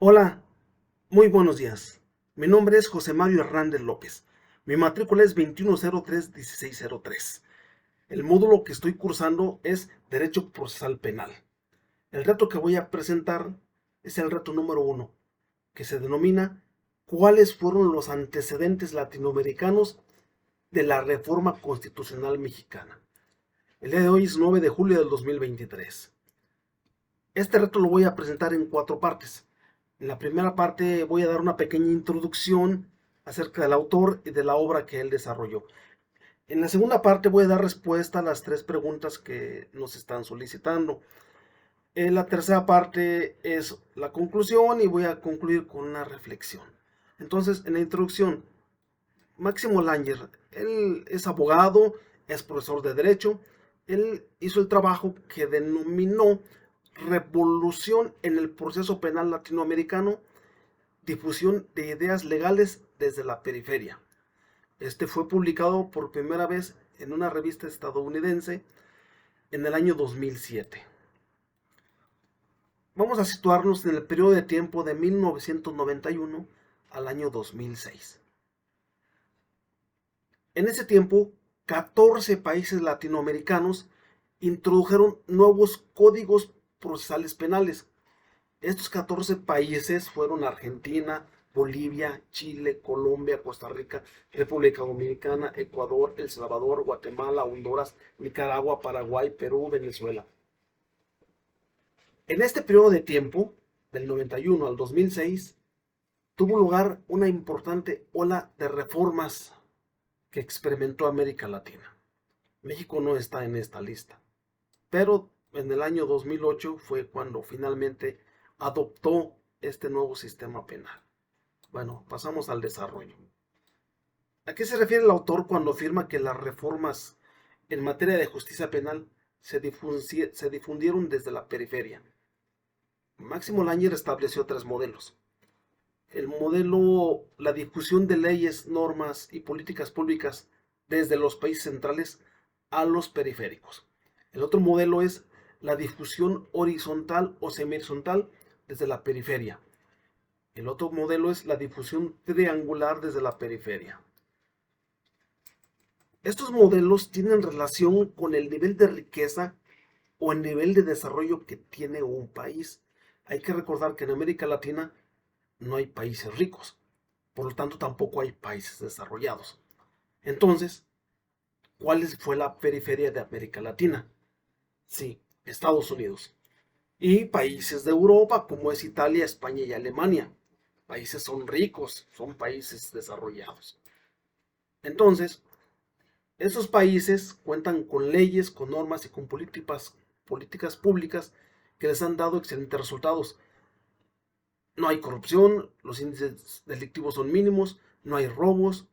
Hola, muy buenos días. Mi nombre es José Mario Hernández López. Mi matrícula es 2103-1603. El módulo que estoy cursando es Derecho Procesal Penal. El reto que voy a presentar es el reto número 1, que se denomina ¿Cuáles fueron los antecedentes latinoamericanos de la Reforma Constitucional Mexicana? El día de hoy es 9 de julio del 2023. Este reto lo voy a presentar en 4 partes. En la primera parte voy a dar una pequeña introducción acerca del autor y de la obra que él desarrolló. En la segunda parte voy a dar respuesta a las 3 preguntas que nos están solicitando. En la tercera parte es la conclusión y voy a concluir con una reflexión. Entonces, en la introducción, Máximo Langer, él es abogado, es profesor de Derecho. Él hizo el trabajo que denominó Revolución en el proceso penal latinoamericano, difusión de ideas legales desde la periferia. Este fue publicado por primera vez en una revista estadounidense en el año 2007. Vamos a situarnos en el periodo de tiempo de 1991 al año 2006. En ese tiempo, 14 países latinoamericanos introdujeron nuevos códigos procesales penales. Estos 14 países fueron Argentina, Bolivia, Chile, Colombia, Costa Rica, República Dominicana, Ecuador, El Salvador, Guatemala, Honduras, Nicaragua, Paraguay, Perú, Venezuela. En este periodo de tiempo, del 91 al 2006, tuvo lugar una importante ola de reformas que experimentó América Latina. México no está en esta lista, pero en el año 2008 fue cuando finalmente adoptó este nuevo sistema penal. Bueno, pasamos al desarrollo. ¿A qué se refiere el autor cuando afirma que las reformas en materia de justicia penal se difundieron desde la periferia? Máximo Langer estableció 3 modelos. El modelo, la difusión de leyes, normas y políticas públicas desde los países centrales a los periféricos. El otro modelo es la difusión horizontal o semi-horizontal desde la periferia. El otro modelo es la difusión triangular desde la periferia. Estos modelos tienen relación con el nivel de riqueza o el nivel de desarrollo que tiene un país. Hay que recordar que en América Latina no hay países ricos, por lo tanto tampoco hay países desarrollados. Entonces, ¿cuál fue la periferia de América Latina? Sí, Estados Unidos. Y países de Europa como es Italia, España y Alemania. Países son ricos, son países desarrollados. Entonces, estos países cuentan con leyes, con normas y con políticas públicas que les han dado excelentes resultados. No hay corrupción, los índices delictivos son mínimos, no hay robos,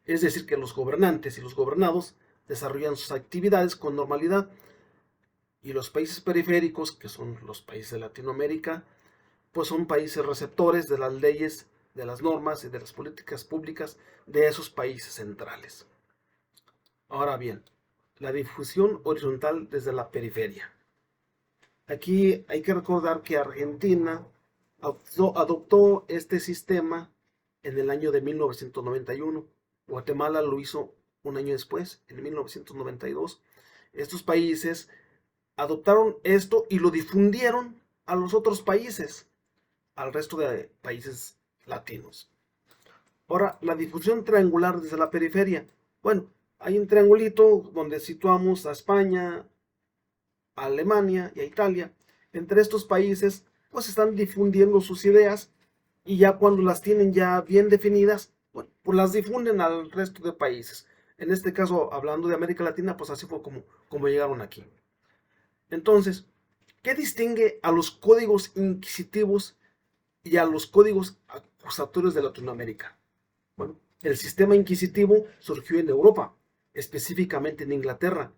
es decir, que los gobernantes y los gobernados desarrollan sus actividades con normalidad. Y los países periféricos, que son los países de Latinoamérica, pues son países receptores de las leyes, de las normas y de las políticas públicas de esos países centrales. Ahora bien, la difusión horizontal desde la periferia. Aquí hay que recordar que Argentina adoptó este sistema en el año de 1991. Guatemala lo hizo un año después, en 1992. Estos países adoptaron esto y lo difundieron a los otros países, al resto de países latinos. Ahora, la difusión triangular desde la periferia. Bueno, hay un triangulito donde situamos a España, a Alemania y a Italia. Entre estos países, pues están difundiendo sus ideas y ya cuando las tienen ya bien definidas, bueno, pues las difunden al resto de países. En este caso, hablando de América Latina, pues así fue como llegaron aquí. Entonces, ¿qué distingue a los códigos inquisitivos y a los códigos acusatorios de Latinoamérica? Bueno, el sistema inquisitivo surgió en Europa, específicamente en Inglaterra,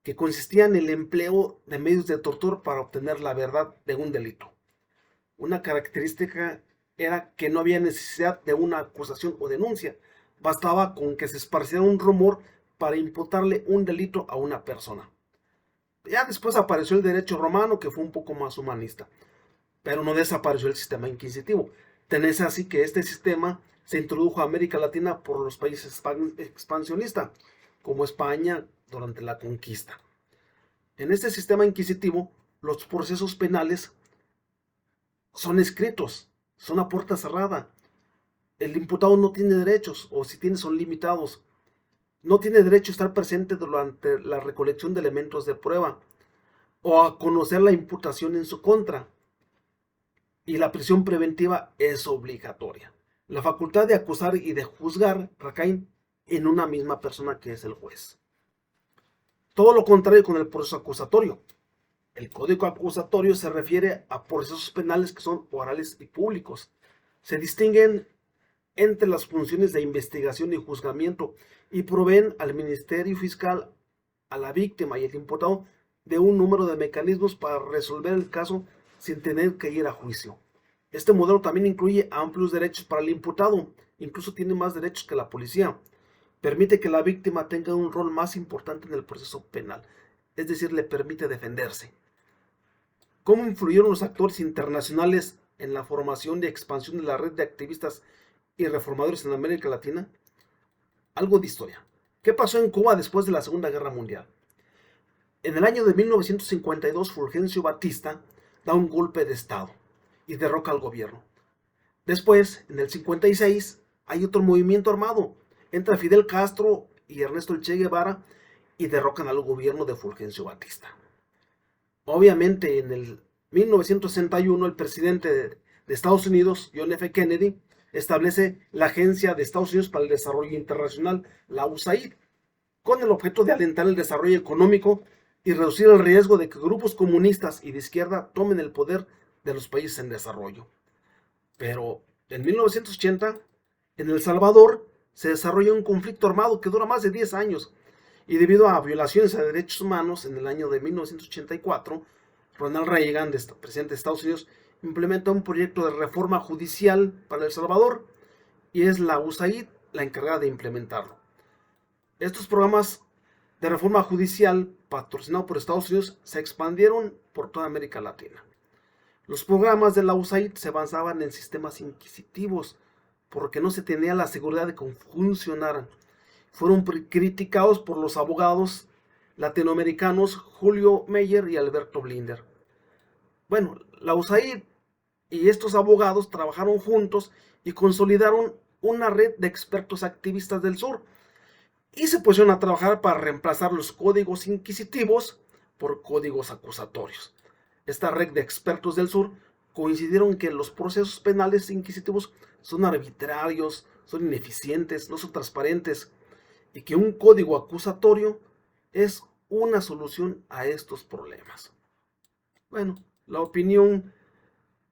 que consistía en el empleo de medios de tortura para obtener la verdad de un delito. Una característica era que no había necesidad de una acusación o denuncia, bastaba con que se esparciera un rumor para imputarle un delito a una persona. Ya después apareció el derecho romano, que fue un poco más humanista. pero no desapareció el sistema inquisitivo. Tenés así que este sistema se introdujo a América Latina por los países expansionistas, como España durante la conquista. En este sistema inquisitivo, los procesos penales son escritos, son a puerta cerrada. El imputado no tiene derechos, o si tiene son limitados. No tiene derecho a estar presente durante la recolección de elementos de prueba o a conocer la imputación en su contra. Y la prisión preventiva es obligatoria. La facultad de acusar y de juzgar recaen en una misma persona, que es el juez. Todo lo contrario con el proceso acusatorio. El código acusatorio se refiere a procesos penales que son orales y públicos. Se distinguen entre las funciones de investigación y juzgamiento y proveen al Ministerio Fiscal, a la víctima y al imputado de un número de mecanismos para resolver el caso sin tener que ir a juicio. Este modelo también incluye amplios derechos para el imputado, incluso tiene más derechos que la policía. Permite que la víctima tenga un rol más importante en el proceso penal, es decir, le permite defenderse. ¿Cómo influyeron los actores internacionales en la formación y expansión de la red de activistas y reformadores en América Latina? Algo de historia. ¿Qué pasó en Cuba después de la Segunda Guerra Mundial? En el año de 1952, Fulgencio Batista da un golpe de Estado y derroca al gobierno. Después, en el 56, hay otro movimiento armado. Entra Fidel Castro y Ernesto Che Guevara y derrocan al gobierno de Fulgencio Batista. Obviamente, en el 1961, el presidente de Estados Unidos, John F. Kennedy, establece la Agencia de Estados Unidos para el Desarrollo Internacional, la USAID, con el objeto de alentar el desarrollo económico y reducir el riesgo de que grupos comunistas y de izquierda tomen el poder de los países en desarrollo. Pero en 1980, en El Salvador, se desarrolla un conflicto armado que dura más de 10 años, y debido a violaciones a derechos humanos, en el año de 1984, Ronald Reagan, presidente de Estados Unidos, implementa un proyecto de reforma judicial para El Salvador, y es la USAID la encargada de implementarlo. Estos programas de reforma judicial, patrocinados por Estados Unidos, se expandieron por toda América Latina. Los programas de la USAID se basaban en sistemas inquisitivos, porque no se tenía la seguridad de que funcionaran. Fueron criticados por los abogados latinoamericanos Julio Meyer y Alberto Blinder. Bueno, la USAID y estos abogados trabajaron juntos y consolidaron una red de expertos activistas del sur y se pusieron a trabajar para reemplazar los códigos inquisitivos por códigos acusatorios. Esta red de expertos del sur coincidieron en que los procesos penales inquisitivos son arbitrarios, son ineficientes, no son transparentes, y que un código acusatorio es una solución a estos problemas. Bueno, la opinión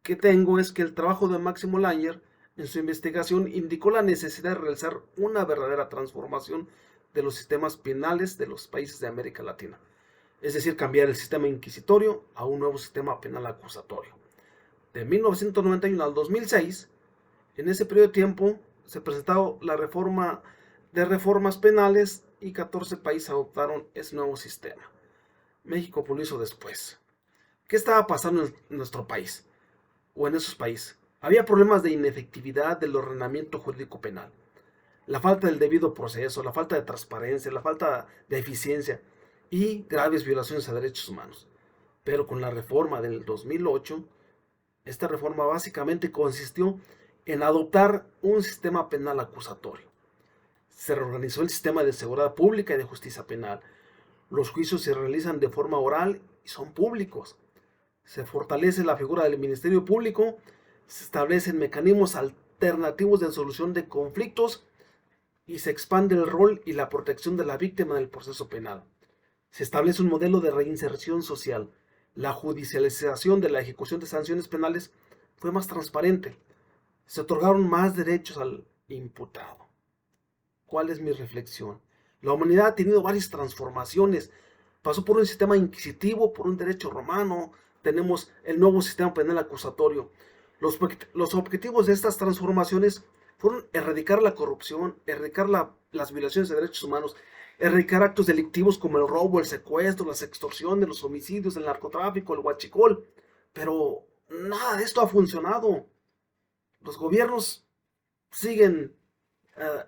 que tengo es que el trabajo de Máximo Langer en su investigación indicó la necesidad de realizar una verdadera transformación de los sistemas penales de los países de América Latina, es decir, cambiar el sistema inquisitorio a un nuevo sistema penal acusatorio. De 1991 al 2006, en ese periodo de tiempo se presentó la reforma de reformas penales y 14 países adoptaron ese nuevo sistema. México lo hizo después. ¿Qué estaba pasando en nuestro país o en esos países? Había problemas de inefectividad del ordenamiento jurídico penal, la falta del debido proceso, la falta de transparencia, la falta de eficiencia y graves violaciones a derechos humanos. Pero con la reforma del 2008, esta reforma básicamente consistió en adoptar un sistema penal acusatorio. Se reorganizó el sistema de seguridad pública y de justicia penal. Los juicios se realizan de forma oral y son públicos. Se fortalece la figura del Ministerio Público, se establecen mecanismos alternativos de solución de conflictos y se expande el rol y la protección de la víctima del proceso penal. Se establece un modelo de reinserción social. La judicialización de la ejecución de sanciones penales fue más transparente. Se otorgaron más derechos al imputado. ¿Cuál es mi reflexión? La humanidad ha tenido varias transformaciones. Pasó por un sistema inquisitivo, por un derecho romano. Tenemos el nuevo sistema penal acusatorio. Los objetivos de estas transformaciones fueron erradicar la corrupción, erradicar las violaciones de derechos humanos, erradicar actos delictivos como el robo, el secuestro, las extorsiones, los homicidios, el narcotráfico, el huachicol. Pero nada de esto ha funcionado. Los gobiernos siguen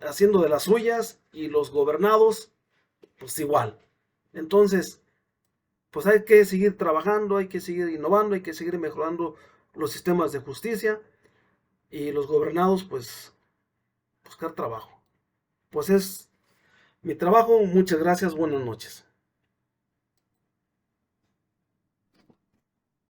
haciendo de las suyas y los gobernados, pues igual. Entonces, pues hay que seguir trabajando, hay que seguir innovando, hay que seguir mejorando los sistemas de justicia y los gobernados, pues, buscar trabajo. Pues es mi trabajo. Muchas gracias, buenas noches.